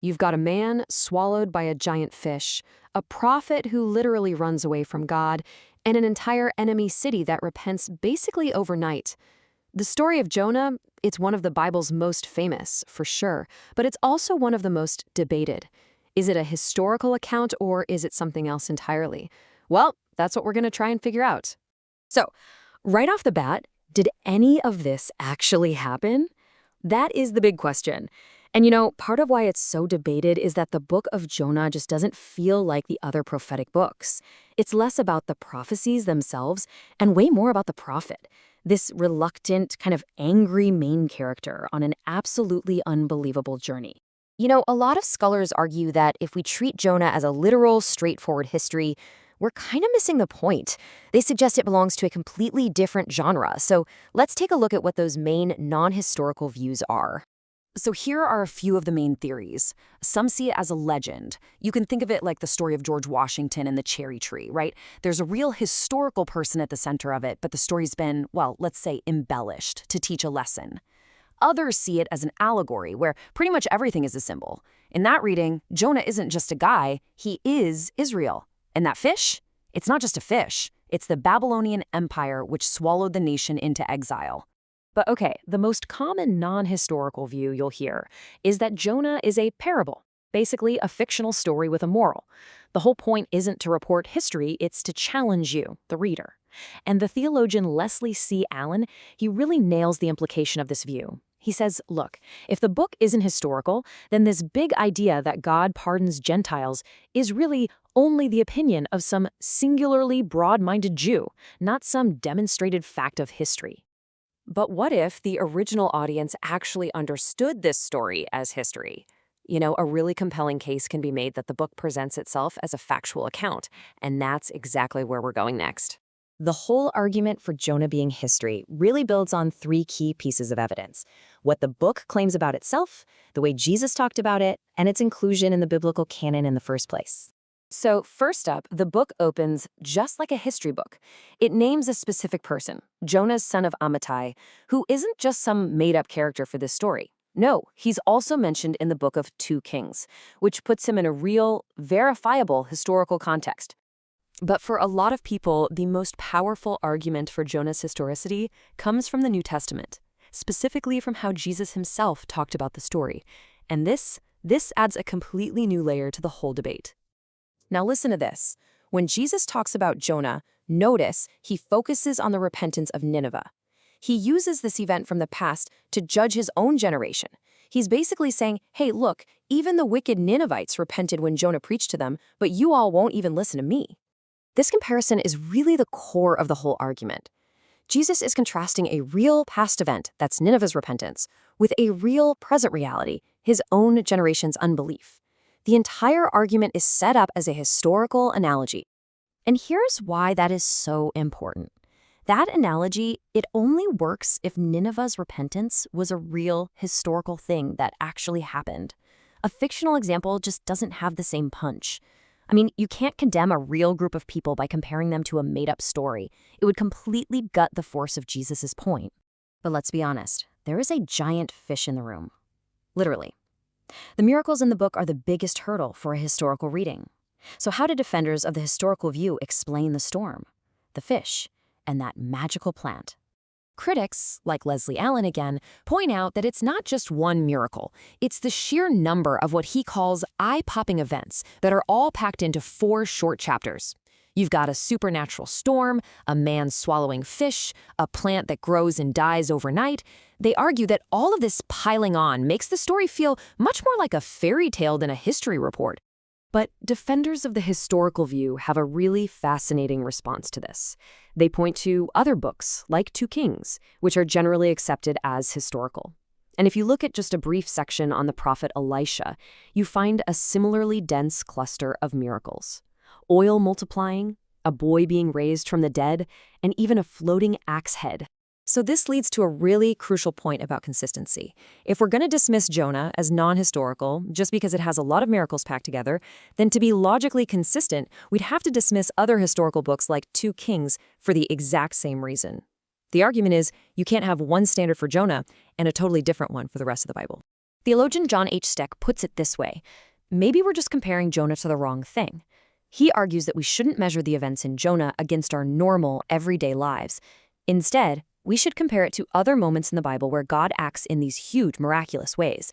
You've got a man swallowed by a giant fish, a prophet who literally runs away from God, and an entire enemy city that repents basically overnight. The story of Jonah, it's one of the Bible's most famous, for sure, but it's also one of the most debated. Is it a historical account or is it something else entirely? Well, that's what we're going to try and figure out. So, right off the bat, did any of this actually happen? That is the big question. And part of why it's so debated is that the book of Jonah just doesn't feel like the other prophetic books. It's less about the prophecies themselves and way more about the prophet, this reluctant, kind of angry main character on an absolutely unbelievable journey. A lot of scholars argue that if we treat Jonah as a literal, straightforward history, we're kind of missing the point. They suggest it belongs to a completely different genre. So let's take a look at what those main non-historical views are. So here are a few of the main theories. Some see it as a legend. You can think of it like the story of George Washington and the cherry tree, right? There's a real historical person at the center of it, but the story's been, well, let's say embellished to teach a lesson. Others see it as an allegory, where pretty much everything is a symbol. In that reading, Jonah isn't just a guy, he is Israel. And that fish? It's not just a fish. It's the Babylonian Empire which swallowed the nation into exile. But okay, the most common non-historical view you'll hear is that Jonah is a parable, basically a fictional story with a moral. The whole point isn't to report history, it's to challenge you, the reader. And the theologian Leslie C. Allen, he really nails the implication of this view. He says, look, if the book isn't historical, then this big idea that God pardons Gentiles is really only the opinion of some singularly broad-minded Jew, not some demonstrated fact of history. But what if the original audience actually understood this story as history? A really compelling case can be made that the book presents itself as a factual account, and that's exactly where we're going next. The whole argument for Jonah being history really builds on three key pieces of evidence: what the book claims about itself, the way Jesus talked about it, and its inclusion in the biblical canon in the first place. So first up, the book opens just like a history book. It names a specific person, Jonah's son of Amittai, who isn't just some made-up character for this story. No, he's also mentioned in the book of 2 Kings, which puts him in a real, verifiable historical context. But for a lot of people, the most powerful argument for Jonah's historicity comes from the New Testament, specifically from how Jesus himself talked about the story. And this adds a completely new layer to the whole debate. Now listen to this. When Jesus talks about Jonah, notice he focuses on the repentance of Nineveh. He uses this event from the past to judge his own generation. He's basically saying, hey, look, even the wicked Ninevites repented when Jonah preached to them, but you all won't even listen to me. This comparison is really the core of the whole argument. Jesus is contrasting a real past event, that's Nineveh's repentance, with a real present reality, his own generation's unbelief. The entire argument is set up as a historical analogy. And here's why that is so important. That analogy, it only works if Nineveh's repentance was a real historical thing that actually happened. A fictional example just doesn't have the same punch. I mean, you can't condemn a real group of people by comparing them to a made-up story. It would completely gut the force of Jesus' point. But let's be honest, there is a giant fish in the room. Literally. The miracles in the book are the biggest hurdle for a historical reading. So how do defenders of the historical view explain the storm, the fish, and that magical plant? Critics, like Leslie Allen again, point out that it's not just one miracle. It's the sheer number of what he calls eye-popping events that are all packed into 4 short chapters. You've got a supernatural storm, a man swallowing fish, a plant that grows and dies overnight. They argue that all of this piling on makes the story feel much more like a fairy tale than a history report. But defenders of the historical view have a really fascinating response to this. They point to other books, like 2 Kings, which are generally accepted as historical. And if you look at just a brief section on the prophet Elisha, you find a similarly dense cluster of miracles. Oil multiplying, a boy being raised from the dead, and even a floating axe head. So this leads to a really crucial point about consistency. If we're going to dismiss Jonah as non-historical just because it has a lot of miracles packed together, then to be logically consistent, we'd have to dismiss other historical books like 2 Kings for the exact same reason. The argument is you can't have one standard for Jonah and a totally different one for the rest of the Bible. Theologian John H. Steck puts it this way: maybe we're just comparing Jonah to the wrong thing. He argues that we shouldn't measure the events in Jonah against our normal, everyday lives. Instead, we should compare it to other moments in the Bible where God acts in these huge, miraculous ways.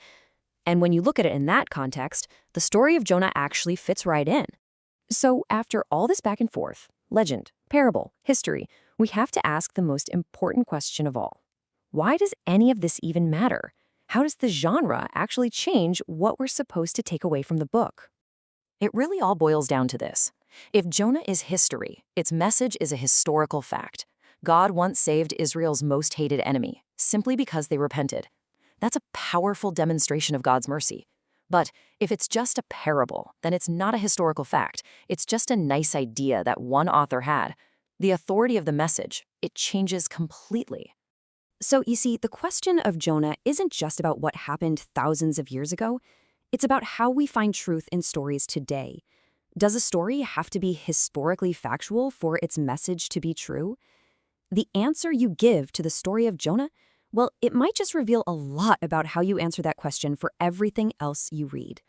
And when you look at it in that context, the story of Jonah actually fits right in. So after all this back and forth, legend, parable, history, we have to ask the most important question of all. Why does any of this even matter? How does the genre actually change what we're supposed to take away from the book? It really all boils down to this. If Jonah is history, its message is a historical fact. God once saved Israel's most hated enemy, simply because they repented. That's a powerful demonstration of God's mercy. But if it's just a parable, then it's not a historical fact. It's just a nice idea that one author had. The authority of the message, it changes completely. So you see, the question of Jonah isn't just about what happened thousands of years ago. It's about how we find truth in stories today. Does a story have to be historically factual for its message to be true? The answer you give to the story of Jonah, well, it might just reveal a lot about how you answer that question for everything else you read.